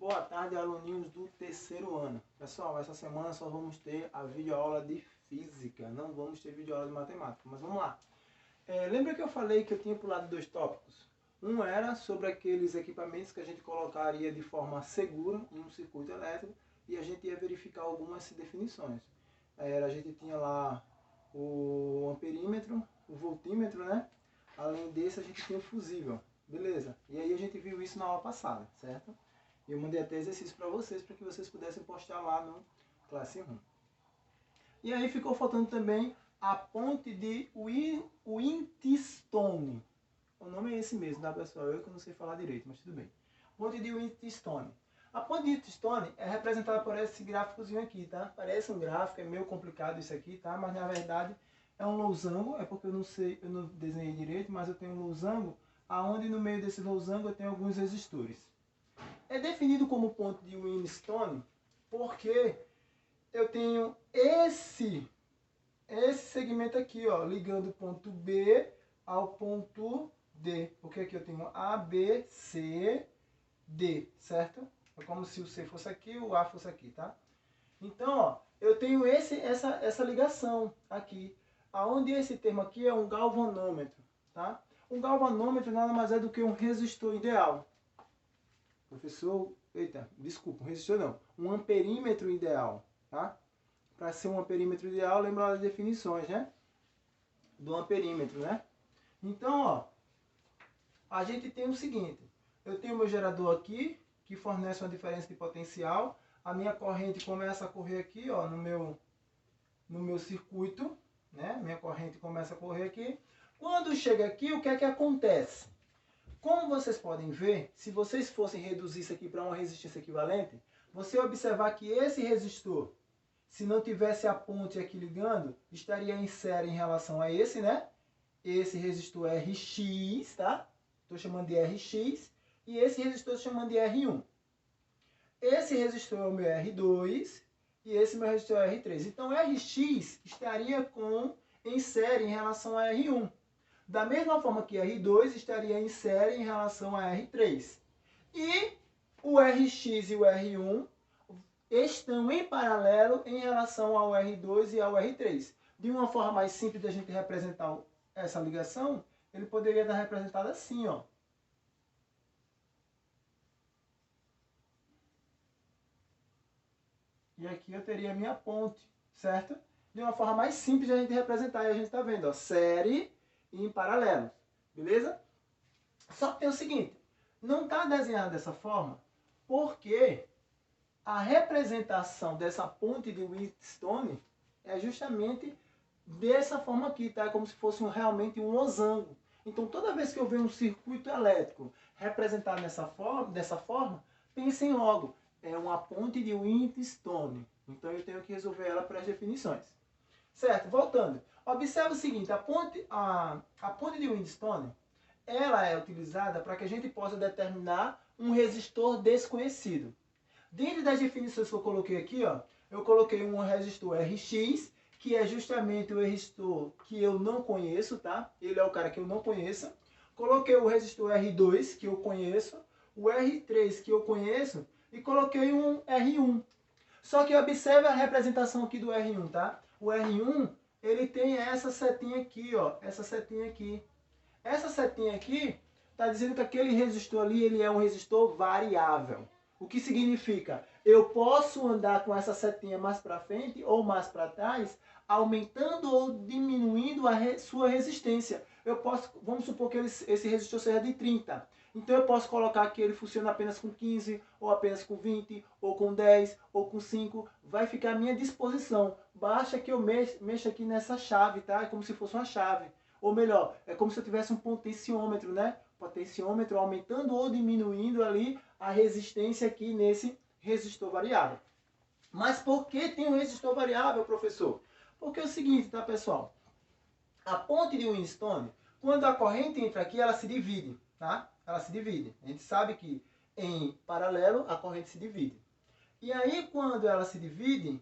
Boa tarde, aluninhos do terceiro ano. Pessoal, essa semana só vamos ter a videoaula de física, não vamos ter videoaula de matemática, mas vamos lá. Lembra que eu falei que eu tinha pulado dois tópicos? Um era sobre aqueles equipamentos que a gente colocaria de forma segura em um circuito elétrico e a gente ia verificar algumas definições. A gente tinha lá o amperímetro, o voltímetro, né? Além desse, a gente tinha o fusível. Beleza. E aí a gente viu isso na aula passada, certo? Eu mandei até exercício para vocês que pudessem postar lá no Classroom. E aí ficou faltando também a ponte de Wheatstone. O nome é esse mesmo, tá, pessoal? Eu que não sei falar direito, mas tudo bem. Ponte de Wheatstone. A ponte de Wheatstone é representada por esse gráficozinho aqui, tá? Parece um gráfico, é meio complicado isso aqui, tá? Mas na verdade é um losango, é porque eu não desenhei direito, mas eu tenho um losango, aonde no meio desse losango eu tenho alguns resistores. É definido como ponto de Wheatstone porque eu tenho esse segmento aqui, ó, ligando o ponto B ao ponto D. Porque aqui eu tenho A, B, C, D, certo? É como se o C fosse aqui e o A fosse aqui, tá? Então, ó, eu tenho essa ligação aqui, aonde esse termo aqui é um galvanômetro, tá? Um galvanômetro nada mais é do que um resistor ideal. Professor, desculpa, um resistor não, um amperímetro ideal, tá? Para ser um amperímetro ideal, lembra das definições, né? Do amperímetro, né? Então, ó, a gente tem o seguinte, eu tenho meu gerador aqui, que fornece uma diferença de potencial, a minha corrente começa a correr aqui, ó, no meu circuito, né? Minha corrente começa a correr aqui. Quando chega aqui, o que é que acontece? Como vocês podem ver, se vocês fossem reduzir isso aqui para uma resistência equivalente, você observar que esse resistor, se não tivesse a ponte aqui ligando, estaria em série em relação a esse, né? Esse resistor é RX, tá? Estou chamando de RX. E esse resistor estou chamando de R1. Esse resistor é o meu R2 e esse meu resistor é o R3. Então, RX estaria em série em relação a R1. Da mesma forma que R2 estaria em série em relação a R3. E o RX e o R1 estão em paralelo em relação ao R2 e ao R3. De uma forma mais simples de a gente representar essa ligação, ele poderia estar representado assim, ó. E aqui eu teria a minha ponte, certo? De uma forma mais simples de a gente representar. E a gente está vendo, ó, série e em paralelo. Beleza? Só que tem o seguinte, não está desenhado dessa forma porque a representação dessa ponte de Wheatstone é justamente dessa forma aqui, tá? É como se fosse realmente um losango. Então, toda vez que eu ver um circuito elétrico representado dessa forma, pensem logo, é uma ponte de Wheatstone. Então, eu tenho que resolver ela para as definições. Certo? Voltando. Observe o seguinte, a ponte de Wheatstone, ela é utilizada para que a gente possa determinar um resistor desconhecido. Dentro das definições que eu coloquei aqui, ó, eu coloquei um resistor RX, que é justamente o resistor que eu não conheço, tá? Ele é o cara que eu não conheço. Coloquei o resistor R2, que eu conheço, o R3, que eu conheço, e coloquei um R1. Só que observe a representação aqui do R1, tá? O R1, ele tem essa setinha aqui, ó, essa setinha aqui. Essa setinha aqui está dizendo que aquele resistor ali, ele é um resistor variável. O que significa? Eu posso andar com essa setinha mais para frente ou mais para trás, aumentando ou diminuindo a sua resistência. Vamos supor que esse resistor seja de 30. Então eu posso colocar que ele funciona apenas com 15, ou apenas com 20, ou com 10, ou com 5. Vai ficar à minha disposição. Basta que eu mexa aqui nessa chave, tá? É como se fosse uma chave. Ou melhor, é como se eu tivesse um potenciômetro, né? Potenciômetro aumentando ou diminuindo ali a resistência aqui nesse resistor variável. Mas por que tem um resistor variável, professor? Porque é o seguinte, tá, pessoal? A ponte de Wheatstone, quando a corrente entra aqui, ela se divide, tá? Ela se divide. A gente sabe que em paralelo a corrente se divide. E aí, quando ela se divide,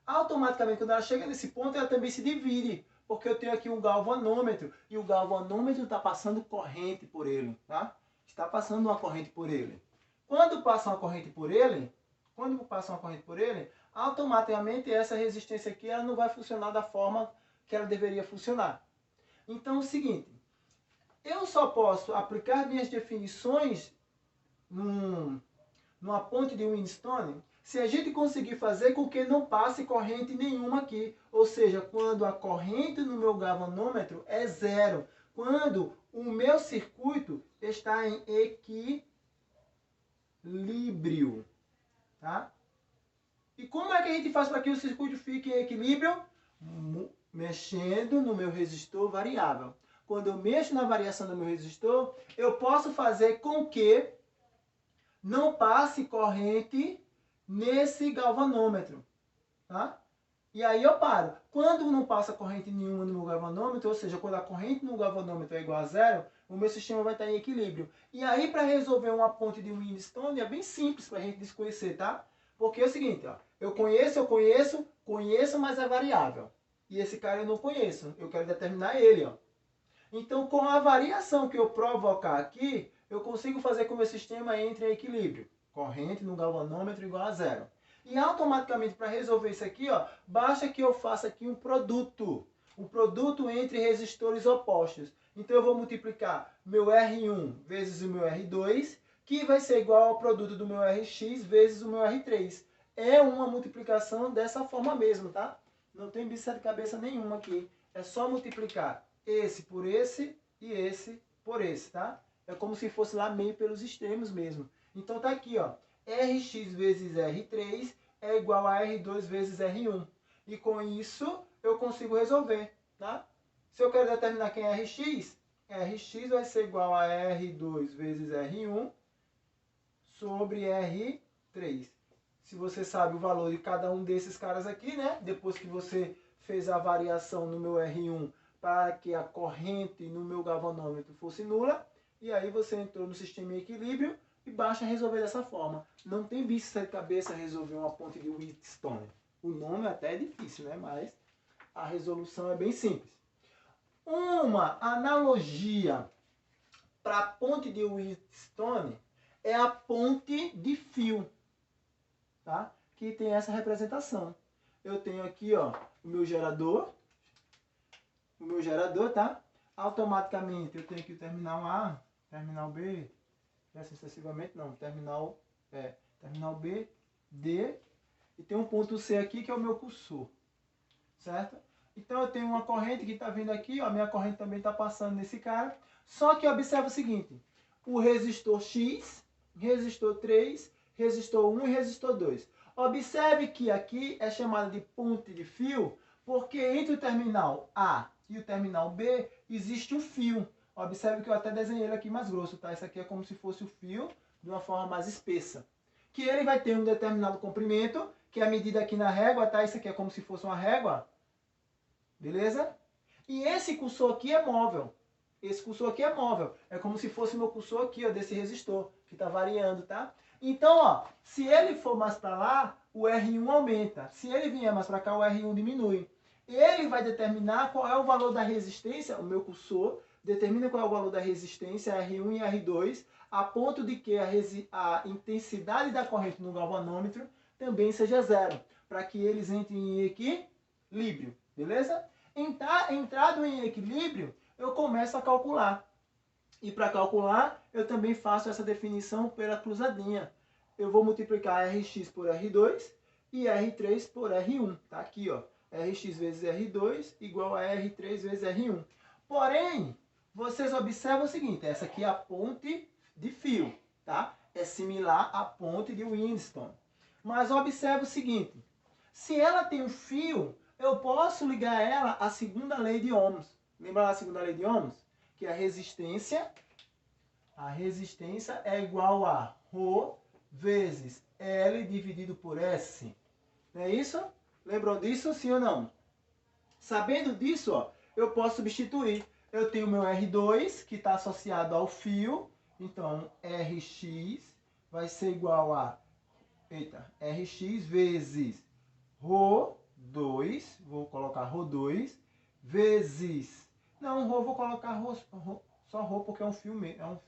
automaticamente, quando ela chega nesse ponto, ela também se divide. Porque eu tenho aqui um galvanômetro, e o galvanômetro está passando corrente por ele, tá? Está passando uma corrente por ele. Quando passa uma corrente por ele, automaticamente essa resistência aqui ela não vai funcionar da forma que ela deveria funcionar. Então é o seguinte, eu só posso aplicar minhas definições numa ponte de Whinstone se a gente conseguir fazer com que não passe corrente nenhuma aqui. Ou seja, quando a corrente no meu galvanômetro é zero. Quando o meu circuito está em equilíbrio. Tá? E como é que a gente faz para que o circuito fique em equilíbrio? Mexendo no meu resistor variável. Quando eu mexo na variação do meu resistor, eu posso fazer com que não passe corrente nesse galvanômetro. Tá? E aí eu paro. Quando não passa corrente nenhuma no meu galvanômetro, ou seja, quando a corrente no galvanômetro é igual a zero, o meu sistema vai estar em equilíbrio. E aí, para resolver uma ponte de Whinstone, é bem simples para a gente desconhecer, tá? Porque é o seguinte, ó, eu conheço, mas é variável. E esse cara eu não conheço, eu quero determinar ele, ó. Então, com a variação que eu provocar aqui, eu consigo fazer com que o meu sistema entre em equilíbrio. Corrente no galvanômetro igual a zero. E automaticamente, para resolver isso aqui, ó, basta que eu faça aqui um produto. Um produto entre resistores opostos. Então, eu vou multiplicar meu R1 vezes o meu R2, que vai ser igual ao produto do meu Rx vezes o meu R3. É uma multiplicação dessa forma mesmo, tá? Não tem bicho de cabeça nenhuma aqui. É só multiplicar esse por esse e esse por esse, tá? É como se fosse lá meio pelos extremos mesmo. Então tá aqui, ó. Rx vezes R3 é igual a R2 vezes R1. E com isso eu consigo resolver, tá? Se eu quero determinar quem é Rx, Rx vai ser igual a R2 vezes R1 sobre R3. Se você sabe o valor de cada um desses caras aqui, né? Depois que você fez a variação no meu R1 para que a corrente no meu galvanômetro fosse nula, e aí você entrou no sistema em equilíbrio e basta resolver dessa forma. Não tem bicho de sete cabeças resolver uma ponte de Whinstone. O nome até é difícil, né? Mas a resolução é bem simples. Uma analogia para a ponte de Whinstone é a ponte de fio, tá? Que tem essa representação. Eu tenho aqui, ó, o meu gerador, tá? Automaticamente eu tenho aqui o terminal A, terminal B, e assim sucessivamente, não, terminal B, D, e tem um ponto C aqui que é o meu cursor, certo? Então eu tenho uma corrente que está vindo aqui, ó, a minha corrente também está passando nesse cara, só que observa o seguinte, o resistor X, resistor 3, resistor 1 e resistor 2. Observe que aqui é chamado de ponte de fio, porque entre o terminal A e o terminal B existe um fio. Observe que eu até desenhei ele aqui mais grosso, tá? Isso aqui é como se fosse o fio de uma forma mais espessa. Que ele vai ter um determinado comprimento, que é a medida aqui na régua, tá? Isso aqui é como se fosse uma régua. Beleza? E esse cursor aqui é móvel. Esse cursor aqui é móvel. É como se fosse o meu cursor aqui, ó, desse resistor, que está variando, tá? Então, ó, se ele for mais para lá, o R1 aumenta. Se ele vier mais para cá, o R1 diminui. Ele vai determinar qual é o valor da resistência, o meu cursor determina qual é o valor da resistência R1 e R2, a ponto de que a intensidade da corrente no galvanômetro também seja zero, para que eles entrem em equilíbrio, beleza? Entrado em equilíbrio, eu começo a calcular. E para calcular, eu também faço essa definição pela cruzadinha. Eu vou multiplicar Rx por R2 e R3 por R1. Tá aqui, ó. Rx vezes R2 igual a R3 vezes R1. Porém, vocês observam o seguinte, essa aqui é a ponte de fio, tá? É similar à ponte de Whinstone. Mas observe o seguinte, se ela tem um fio, eu posso ligar ela à segunda lei de Ohms. Lembra a segunda lei de Ohms? Que a resistência é igual a Rho vezes L dividido por S. Não é isso? Lembram disso, sim ou não? Sabendo disso, ó, eu posso substituir. Eu tenho meu R2, que está associado ao fio. Então, Rx vai ser igual a Rx vezes Rho2, vou colocar Rho2, vezes... Não, Rho, vou colocar só Rho, porque é um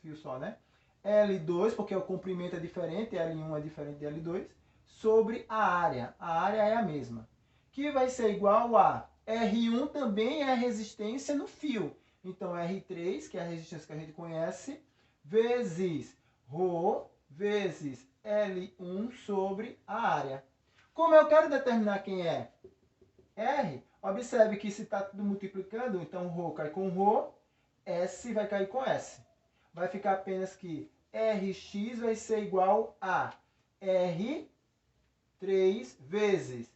fio só, né? L2, porque o comprimento é diferente, L1 é diferente de L2, sobre a área. A área é a mesma. Que vai ser igual a R1 também é a resistência no fio. Então, R3, que é a resistência que a gente conhece, vezes ρ, vezes L1 sobre a área. Como eu quero determinar quem é R, observe que se está tudo multiplicando, então ρ cai com ρ, S vai cair com S. Vai ficar apenas que Rx vai ser igual a R3 vezes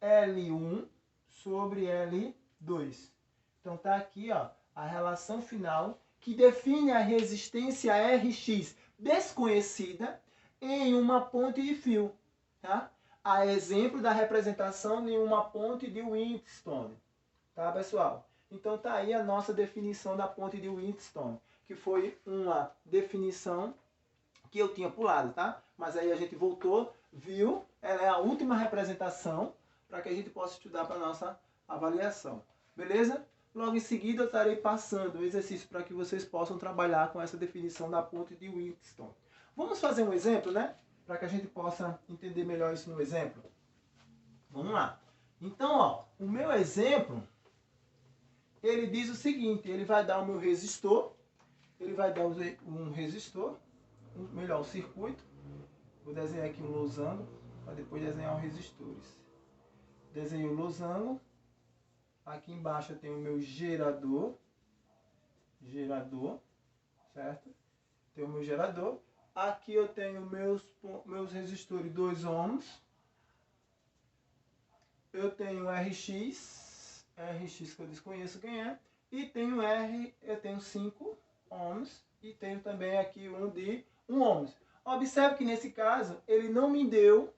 L1 sobre L2. Então tá aqui, ó, a relação final que define a resistência Rx desconhecida em uma ponte de fio, tá? A exemplo da representação de uma ponte de Wheatstone, tá, pessoal? Então tá aí a nossa definição da ponte de Wheatstone, que foi uma definição que eu tinha pulado, tá? Mas aí a gente voltou, viu? Ela é a última representação para que a gente possa estudar para a nossa avaliação. Beleza? Logo em seguida eu estarei passando o exercício para que vocês possam trabalhar com essa definição da ponte de Wheatstone. Vamos fazer um exemplo, né? Para que a gente possa entender melhor isso no exemplo. Vamos lá. Então, ó, o meu exemplo, ele diz o seguinte, ele vai dar o meu resistor, ele vai dar um resistor, melhor, o circuito. Vou desenhar aqui um losango, para depois desenhar os resistores. Desenho o losango. Aqui embaixo eu tenho o meu gerador, certo? Tenho o meu gerador. Aqui eu tenho meus resistores 2 ohms. Eu tenho Rx que eu desconheço quem é. E tenho eu tenho 5 ohms. E tenho também aqui um de 1 ohms. Observe que nesse caso ele não me deu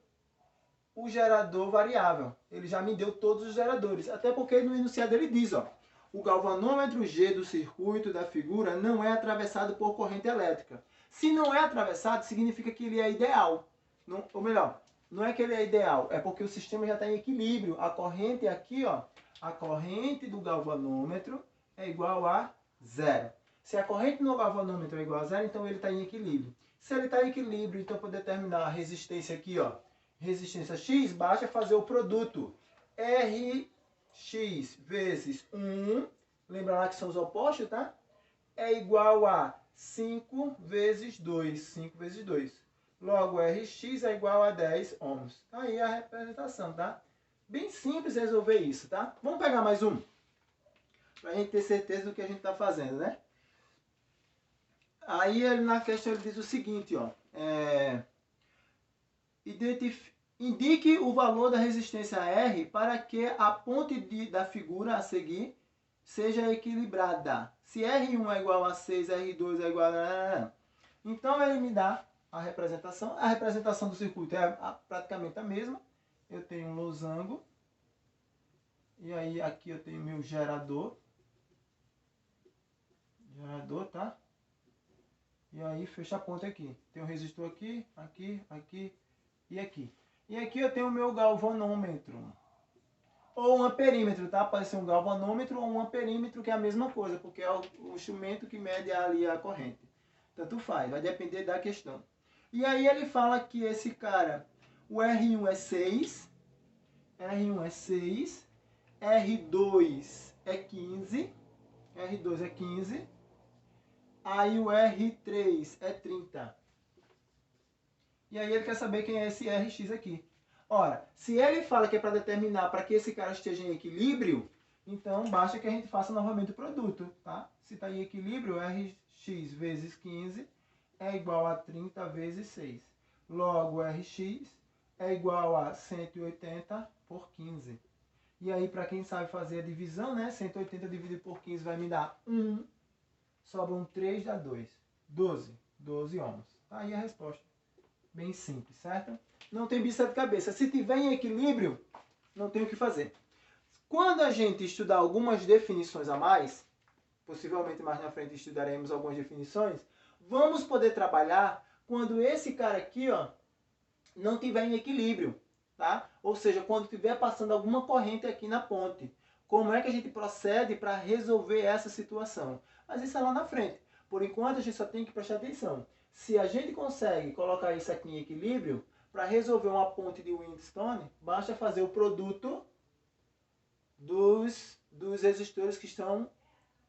o gerador variável. Ele já me deu todos os geradores. Até porque no enunciado ele diz, ó, o galvanômetro G do circuito da figura não é atravessado por corrente elétrica. Se não é atravessado, significa que ele é ideal. Não, ou melhor, não é que ele é ideal, é porque o sistema já está em equilíbrio. A corrente aqui, ó, a corrente do galvanômetro é igual a 0. Se a corrente no galvanômetro é igual a 0, então ele está em equilíbrio. Se ele está em equilíbrio, então para determinar a resistência aqui, ó, resistência X, basta fazer o produto Rx vezes 1, lembra lá que são os opostos, tá? É igual a 5 vezes 2, 5 vezes 2. Logo, Rx é igual a 10 ohms. Aí a representação, tá? Bem simples resolver isso, tá? Vamos pegar mais um, para a gente ter certeza do que a gente está fazendo, né? Aí ele, na questão ele diz o seguinte, ó, indique o valor da resistência R para que a ponte da figura a seguir seja equilibrada. Se R1 é igual a 6, R2 é igual a... Então ele me dá a representação. A representação do circuito é praticamente a mesma. Eu tenho um losango. E aí aqui eu tenho meu gerador. Tá? E aí fecha a ponta aqui. Tem um resistor aqui, aqui, aqui e aqui. E aqui eu tenho o meu galvanômetro. Ou um amperímetro, tá? Pode ser um galvanômetro ou um amperímetro, que é a mesma coisa, porque é o instrumento que mede ali a corrente. Tanto faz, vai depender da questão. E aí ele fala que esse cara, o R1 é 6, R1 é 6, R2 é 15, R2 é 15, aí o R3 é 30. E aí ele quer saber quem é esse Rx aqui. Ora, se ele fala que é para determinar para que esse cara esteja em equilíbrio, então basta que a gente faça novamente o produto, tá? Se está em equilíbrio, Rx vezes 15 é igual a 30 vezes 6. Logo, Rx é igual a 180 por 15. E aí, para quem sabe fazer a divisão, né? 180 dividido por 15 vai me dar 1. Sobra um 3, dá 2. 12 ohms. Tá aí a resposta. Bem simples, certo? Não tem bicho de cabeça. Se tiver em equilíbrio, não tem o que fazer. Quando a gente estudar algumas definições a mais, possivelmente mais na frente estudaremos algumas definições, vamos poder trabalhar quando esse cara aqui, ó, não tiver em equilíbrio, tá? Ou seja, quando estiver passando alguma corrente aqui na ponte. Como é que a gente procede para resolver essa situação? Mas isso é lá na frente. Por enquanto, a gente só tem que prestar atenção. Se a gente consegue colocar isso aqui em equilíbrio, para resolver uma ponte de Wheatstone, basta fazer o produto dos resistores que estão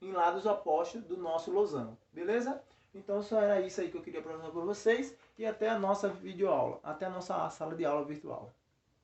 em lados opostos do nosso losango, beleza? Então só era isso aí que eu queria apresentar para vocês e até a nossa videoaula, até a nossa sala de aula virtual.